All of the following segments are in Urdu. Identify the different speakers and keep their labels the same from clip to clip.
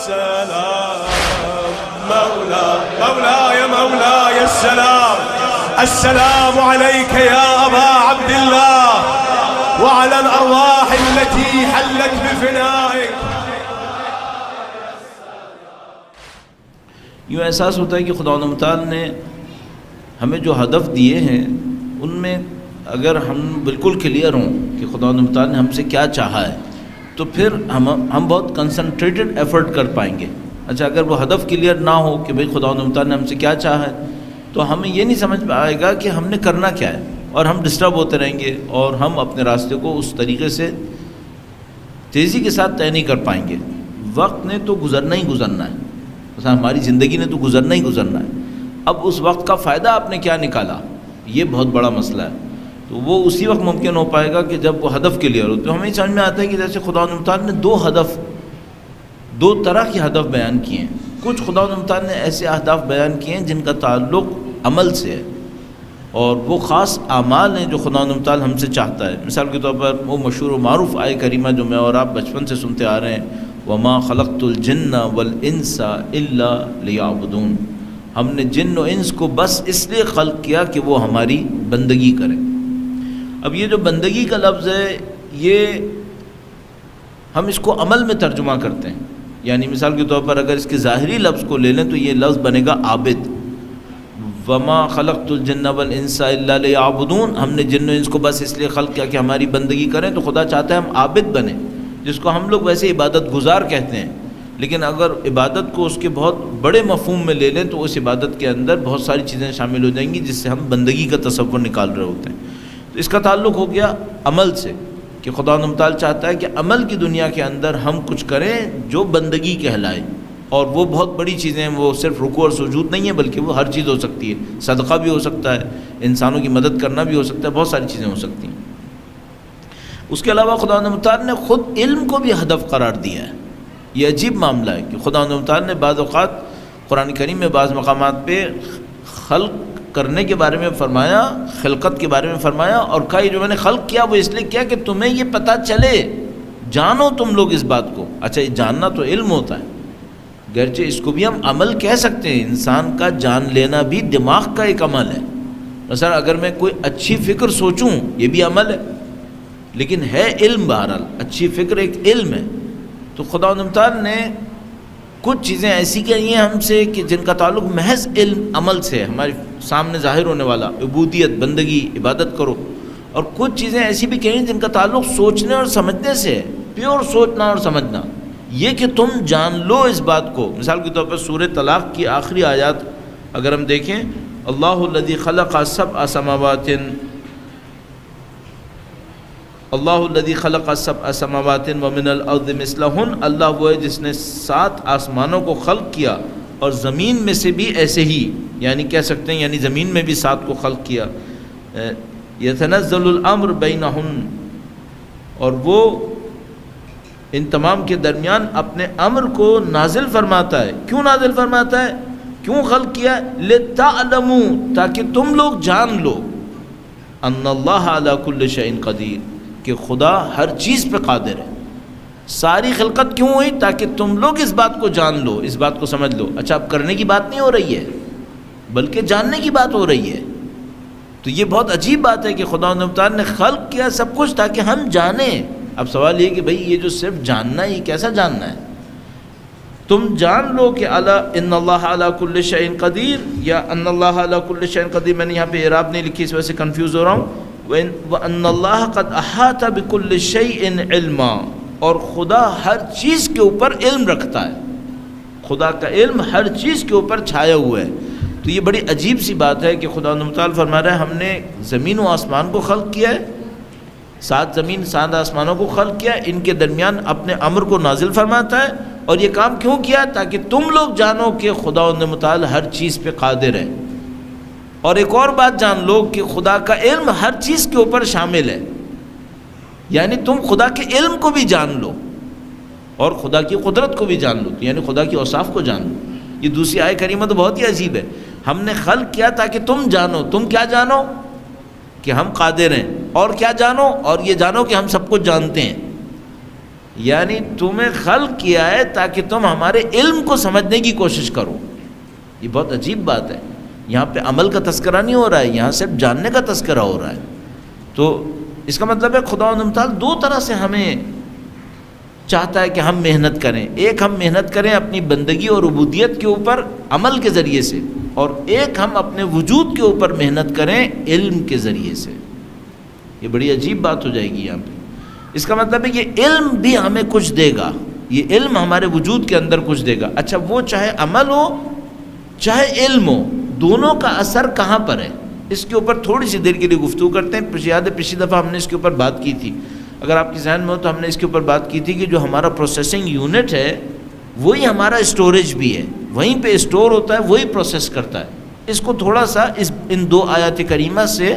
Speaker 1: السلام مولاي مولاي السلام السلام عليك يا أبا عبد الله وعلى الأرواح التي حلت بفنائك.
Speaker 2: یوں احساس ہوتا ہے کہ خدا متعال نے ہمیں جو ہدف دیے ہیں ان میں اگر ہم بالکل کلیئر ہوں کہ خدا متعال نے ہم سے کیا چاہا ہے تو پھر ہم بہت کنسنٹریٹڈ ایفرٹ کر پائیں گے. اچھا اگر وہ ہدف کلیئر نہ ہو کہ بھئی خدا متعال نے ہم سے کیا چاہا ہے تو ہمیں یہ نہیں سمجھ آئے گا کہ ہم نے کرنا کیا ہے، اور ہم ڈسٹرب ہوتے رہیں گے اور ہم اپنے راستے کو اس طریقے سے تیزی کے ساتھ طے نہیں کر پائیں گے. وقت نے تو گزرنا ہی گزرنا ہے، مثلا ہماری زندگی نے تو گزرنا ہی گزرنا ہے. اب اس وقت کا فائدہ آپ نے کیا نکالا، یہ بہت بڑا مسئلہ ہے. تو وہ اسی وقت ممکن ہو پائے گا کہ جب وہ ہدف کلیئر ہو. تو ہمیں سمجھ میں آتا ہے کہ جیسے خدا متعال نے دو طرح کے ہدف بیان کیے ہیں. کچھ خدا متعال نے ایسے اہداف بیان کیے ہیں جن کا تعلق عمل سے ہے، اور وہ خاص اعمال ہیں جو خدا متعال ہم سے چاہتا ہے. مثال کے طور پر وہ مشہور و معروف آیہ کریمہ جو میں اور آپ بچپن سے سنتے آ رہے ہیں، وَمَا خَلَقْتُ الْجِنَّ وَالْإِنسَ إِلَّا لِيَعْبُدُونَ. ہم نے جن و انس کو بس اس لیے خلق کیا کہ وہ ہماری بندگی کریں. اب یہ جو بندگی کا لفظ ہے یہ ہم اس کو عمل میں ترجمہ کرتے ہیں. یعنی مثال کے طور پر اگر اس کے ظاہری لفظ کو لے لیں تو یہ لفظ بنے گا عابد. وَمَا خَلَقْتُ الْجِنَّ وَالْإِنسَ إِلَّا لِيَعْبُدُونَ. ہم نے جن و انس کو بس اس لیے خلق کیا کہ ہماری بندگی کریں. تو خدا چاہتا ہے ہم عابد بنیں، جس کو ہم لوگ ویسے عبادت گزار کہتے ہیں. لیکن اگر عبادت کو اس کے بہت بڑے مفہوم میں لے لیں تو اس عبادت کے اندر بہت ساری چیزیں شامل ہو جائیں گی جس سے ہم بندگی کا تصور نکال رہے ہوتے ہیں. تو اس کا تعلق ہو گیا عمل سے کہ خدا متعال چاہتا ہے کہ عمل کی دنیا کے اندر ہم کچھ کریں جو بندگی کہلائے. اور وہ بہت بڑی چیزیں ہیں، وہ صرف رکوع اور سجود نہیں ہے بلکہ وہ ہر چیز ہو سکتی ہے. صدقہ بھی ہو سکتا ہے، انسانوں کی مدد کرنا بھی ہو سکتا ہے، بہت ساری چیزیں ہو سکتی ہیں. اس کے علاوہ خدا متعال نے خود علم کو بھی ہدف قرار دیا ہے. یہ عجیب معاملہ ہے کہ خدا متعال نے بعض اوقات قرآن کریم میں بعض مقامات پہ خلق کرنے کے بارے میں فرمایا، خلقت کے بارے میں فرمایا، اور کہا یہ جو میں نے خلق کیا وہ اس لیے کیا کہ تمہیں یہ پتہ چلے، جانو تم لوگ اس بات کو. اچھا یہ جاننا تو علم ہوتا ہے، گرچہ اس کو بھی ہم عمل کہہ سکتے ہیں. انسان کا جان لینا بھی دماغ کا ایک عمل ہے. مثلا اگر میں کوئی اچھی فکر سوچوں یہ بھی عمل ہے، لیکن ہے علم. بہرحال اچھی فکر ایک علم ہے. تو خدا متعال نے کچھ چیزیں ایسی کہی ہیں ہم سے کہ جن کا تعلق محض علم عمل سے ہے، ہمارے سامنے ظاہر ہونے والا عبودیت، بندگی، عبادت کرو. اور کچھ چیزیں ایسی بھی کہیں جن کا تعلق سوچنے اور سمجھنے سے ہے، پیور سوچنا اور سمجھنا. یہ کہ تم جان لو اس بات کو. مثال کے طور پر سورہ طلاق کی آخری آیات اگر ہم دیکھیں، اللہ الذی خلق سبع سماوات، اللہ الذی خلق سبع سماوات ومن الارض مثلہن. اللہ وہ ہے جس نے 7 آسمانوں کو خلق کیا اور زمین میں سے بھی ایسے ہی، یعنی کہہ سکتے ہیں یعنی زمین میں بھی 7 کو خلق کیا. یتنزل الامر بینہن، اور وہ ان تمام کے درمیان اپنے امر کو نازل فرماتا ہے. کیوں نازل فرماتا ہے، کیوں خلق کیا؟ لتعلموا، تاکہ تم لوگ جان لو، ان اللہ علی کل شیء قدیر، کہ خدا ہر چیز پہ قادر ہے. ساری خلقت کیوں ہوئی؟ تاکہ تم لوگ اس بات کو جان لو، اس بات کو سمجھ لو. اچھا اب کرنے کی بات نہیں ہو رہی ہے بلکہ جاننے کی بات ہو رہی ہے. تو یہ بہت عجیب بات ہے کہ خدا متعال نے خلق کیا سب کچھ تاکہ ہم جانیں. اب سوال یہ کہ بھئی یہ جو صرف جاننا ہے یہ کیسا جاننا ہے؟ تم جان لو کہ ان اللہ علی کل شیء قدیر، یا ان اللہ علی کل شیء قدیر. میں نے یہاں پہ اعراب نہیں لکھی اس وجہ سے کنفیوز ہو رہا ہوں. وَأَنَّ اللَّهَ قَدْ أَحَاطَ بِكُلِّ شَيْءٍ عِلْمًا، اور خدا ہر چیز کے اوپر علم رکھتا ہے. خدا کا علم ہر چیز کے اوپر چھایا ہوا ہے. تو یہ بڑی عجیب سی بات ہے کہ خدا متعال فرما رہا ہے ہم نے زمین و آسمان کو خلق کیا ہے، 7 زمین 7 آسمانوں کو خلق کیا، ان کے درمیان اپنے امر کو نازل فرماتا ہے. اور یہ کام کیوں کیا؟ تاکہ تم لوگ جانو کہ خدا متعال ہر چیز پہ قادر ہے. اور ایک اور بات جان لو کہ خدا کا علم ہر چیز کے اوپر شامل ہے. یعنی تم خدا کے علم کو بھی جان لو اور خدا کی قدرت کو بھی جان لو، یعنی خدا کی اوصاف کو جان لو. یہ دوسری آیہ کریمہ تو بہت ہی عجیب ہے. ہم نے خلق کیا تاکہ تم جانو. تم کیا جانو؟ کہ ہم قادر ہیں. اور کیا جانو؟ اور یہ جانو کہ ہم سب کچھ جانتے ہیں. یعنی تمہیں خلق کیا ہے تاکہ تم ہمارے علم کو سمجھنے کی کوشش کرو. یہ بہت عجیب بات ہے. یہاں پہ عمل کا تذکرہ نہیں ہو رہا ہے، یہاں صرف جاننے کا تذکرہ ہو رہا ہے. تو اس کا مطلب ہے خداوند تعالیٰ دو طرح سے ہمیں چاہتا ہے کہ ہم محنت کریں. ایک ہم محنت کریں اپنی بندگی اور عبودیت کے اوپر عمل کے ذریعے سے، اور ایک ہم اپنے وجود کے اوپر محنت کریں علم کے ذریعے سے. یہ بڑی عجیب بات ہو جائے گی یہاں پہ. اس کا مطلب ہے یہ علم بھی ہمیں کچھ دے گا، یہ علم ہمارے وجود کے اندر کچھ دے گا. اچھا وہ چاہے عمل ہو چاہے علم ہو، دونوں کا اثر کہاں پر ہے؟ اس کے اوپر تھوڑی سی دیر کے لیے گفتگو کرتے ہیں. پچھلی دفعہ ہم نے اس کے اوپر بات کی تھی، اگر آپ کے ذہن میں ہو تو ہم نے اس کے اوپر بات کی تھی کہ جو ہمارا پروسیسنگ یونٹ ہے وہی ہمارا اسٹوریج بھی ہے، وہیں پہ اسٹور ہوتا ہے، وہی پروسیس کرتا ہے. اس کو تھوڑا سا ان دو آیات کریمہ سے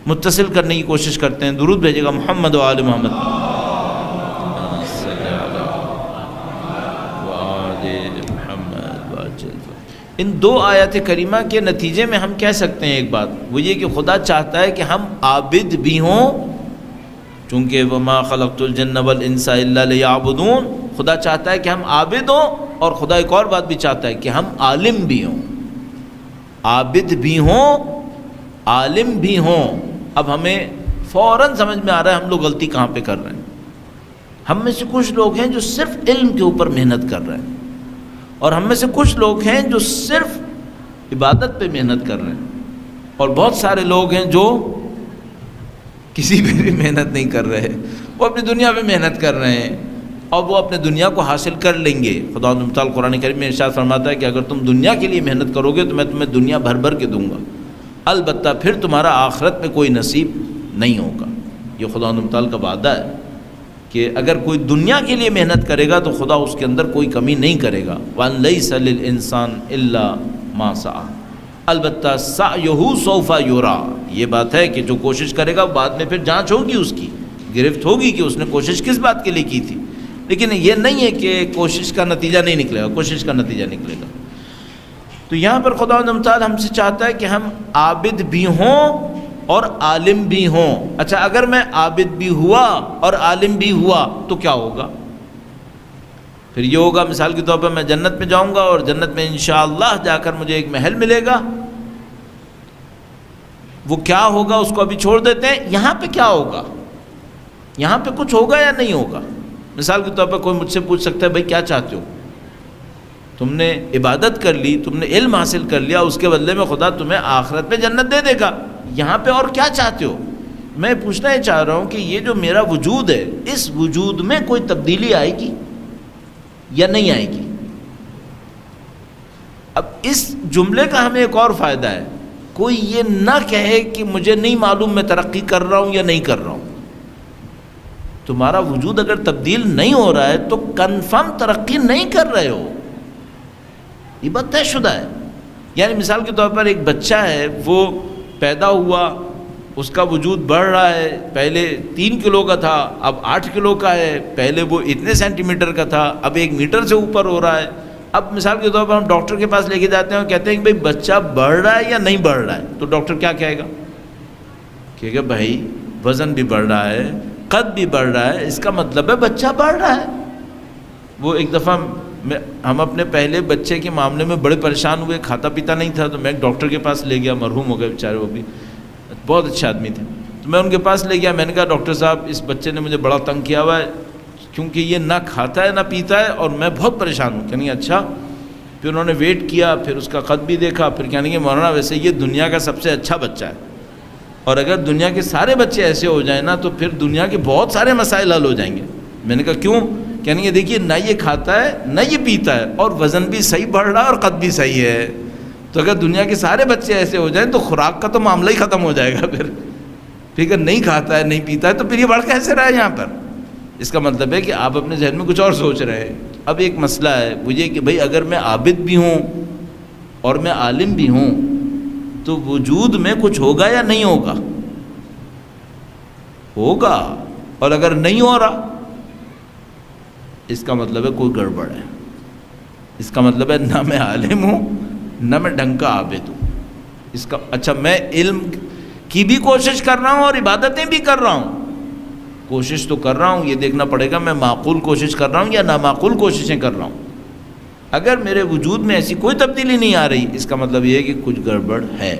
Speaker 2: متصل کرنے کی کوشش کرتے ہیں. درود بھیجے گا محمد و آل محمد. ان دو آیات کریمہ کے نتیجے میں ہم کہہ سکتے ہیں ایک بات، وہ یہ کہ خدا چاہتا ہے کہ ہم عابد بھی ہوں، چونکہ وما خلقت الجن والانس الا لیعبدون. خدا چاہتا ہے کہ ہم عابد ہوں، اور خدا ایک اور بات بھی چاہتا ہے کہ ہم عالم بھی ہوں. عابد بھی ہوں، عالم بھی ہوں. اب ہمیں فوراً سمجھ میں آ رہا ہے ہم لوگ غلطی کہاں پہ کر رہے ہیں. ہم میں سے کچھ لوگ ہیں جو صرف علم کے اوپر محنت کر رہے ہیں، اور ہم میں سے کچھ لوگ ہیں جو صرف عبادت پہ محنت کر رہے ہیں، اور بہت سارے لوگ ہیں جو کسی پہ بھی محنت نہیں کر رہے. وہ اپنی دنیا پہ محنت کر رہے ہیں، اور وہ اپنے دنیا کو حاصل کر لیں گے. خدا تعالیٰ قرآن کریم میں ارشاد فرماتا ہے کہ اگر تم دنیا کے لیے محنت کرو گے تو میں تمہیں دنیا بھر بھر کے دوں گا، البتہ پھر تمہارا آخرت میں کوئی نصیب نہیں ہوگا. یہ خدا تعالیٰ کا وعدہ ہے کہ اگر کوئی دنیا کے لیے محنت کرے گا تو خدا اس کے اندر کوئی کمی نہیں کرے گا. وَأَن لَيْسَ لِلْإِنسَانِ إِلَّا مَا سَعَى، البتہ سعیہ سوف یُرَى. یہ بات ہے کہ جو کوشش کرے گا بعد میں پھر جانچ ہوگی، اس کی گرفت ہوگی کہ اس نے کوشش کس بات کے لیے کی تھی. لیکن یہ نہیں ہے کہ کوشش کا نتیجہ نہیں نکلے گا، کوشش کا نتیجہ نکلے گا. تو یہاں پر خدا تعالیٰ ہم سے چاہتا ہے کہ ہم عابد بھی ہوں اور عالم بھی ہوں. اچھا اگر میں عابد بھی ہوا اور عالم بھی ہوا تو کیا ہوگا؟ پھر یہ ہوگا مثال کے طور پر میں جنت میں جاؤں گا، اور جنت میں انشاءاللہ جا کر مجھے ایک محل ملے گا. وہ کیا ہوگا اس کو ابھی چھوڑ دیتے ہیں. یہاں پہ کیا ہوگا؟ یہاں پہ کچھ ہوگا یا نہیں ہوگا؟ مثال کے طور پر کوئی مجھ سے پوچھ سکتا ہے بھائی کیا چاہتے ہو؟ تم نے عبادت کر لی، تم نے علم حاصل کر لیا، اس کے بدلے میں خدا تمہیں آخرت میں جنت دے دے گا. یہاں پہ اور کیا چاہتے ہو؟ میں پوچھنا یہ چاہ رہا ہوں کہ یہ جو میرا وجود ہے، اس وجود میں کوئی تبدیلی آئے گی یا نہیں آئے گی؟ اب اس جملے کا ہمیں ایک اور فائدہ ہے، کوئی یہ نہ کہے کہ مجھے نہیں معلوم میں ترقی کر رہا ہوں یا نہیں کر رہا ہوں. تمہارا وجود اگر تبدیل نہیں ہو رہا ہے تو کنفرم ترقی نہیں کر رہے ہو، یہ بات طے شدہ ہے. یعنی مثال کے طور پر ایک بچہ ہے، وہ پیدا ہوا، اس کا وجود بڑھ رہا ہے، پہلے 3 کلو کا تھا اب 8 کلو کا ہے، پہلے وہ اتنے سینٹی میٹر کا تھا اب 1 میٹر سے اوپر ہو رہا ہے. اب مثال کے طور پر ہم ڈاکٹر کے پاس لے کے جاتے ہیں اور کہتے ہیں کہ بھائی بچہ بڑھ رہا ہے یا نہیں بڑھ رہا ہے، تو ڈاکٹر کیا کہے گا؟ کہے گا بھائی وزن بھی بڑھ رہا ہے، قد بھی بڑھ رہا ہے، اس کا مطلب ہے بچہ بڑھ رہا ہے. وہ ایک دفعہ ہم اپنے پہلے بچے کے معاملے میں بڑے پریشان ہوئے، کھاتا پیتا نہیں تھا، تو میں ایک ڈاکٹر کے پاس لے گیا، مرحوم ہو گئے بیچارے، وہ بھی بہت اچھے آدمی تھے. تو میں ان کے پاس لے گیا، میں نے کہا ڈاکٹر صاحب اس بچے نے مجھے بڑا تنگ کیا ہوا ہے، کیونکہ یہ نہ کھاتا ہے نہ پیتا ہے اور میں بہت پریشان ہوں. کہنے اچھا. پھر انہوں نے ویٹ کیا، پھر اس کا قد بھی دیکھا، پھر کہنے کہ مولانا ویسے یہ دنیا کا سب سے اچھا بچہ ہے، اور اگر دنیا کے سارے بچے ایسے ہو جائیں نا تو پھر دنیا کے بہت سارے مسائل حل ہو جائیں گے. میں نے کہا کیوں؟ کہنے کہ دیکھیے نہ یہ کھاتا ہے نہ یہ پیتا ہے، اور وزن بھی صحیح بڑھ رہا ہے اور قد بھی صحیح ہے، تو اگر دنیا کے سارے بچے ایسے ہو جائیں تو خوراک کا تو معاملہ ہی ختم ہو جائے گا. پھر اگر نہیں کھاتا ہے نہیں پیتا ہے تو پھر یہ بڑھ کیسے رہا ہے یہاں پر؟ اس کا مطلب ہے کہ آپ اپنے ذہن میں کچھ اور سوچ رہے ہیں. اب ایک مسئلہ ہے وہ یہ کہ بھئی اگر میں عابد بھی ہوں اور میں عالم بھی ہوں تو وجود میں کچھ ہوگا یا نہیں ہوگا؟ ہوگا. اور اگر نہیں ہو رہا اس کا مطلب ہے کوئی گڑبڑ ہے. اس کا مطلب ہے نہ میں عالم ہوں نہ میں ڈھنگ کا عابد ہوں. اس کا اچھا میں علم کی بھی کوشش کر رہا ہوں اور عبادتیں بھی کر رہا ہوں، کوشش تو کر رہا ہوں، یہ دیکھنا پڑے گا میں معقول کوشش کر رہا ہوں یا نامعقول کوششیں کر رہا ہوں۔ اگر میرے وجود میں ایسی کوئی تبدیلی نہیں آ رہی، اس کا مطلب یہ ہے کہ کچھ گڑبڑ ہے۔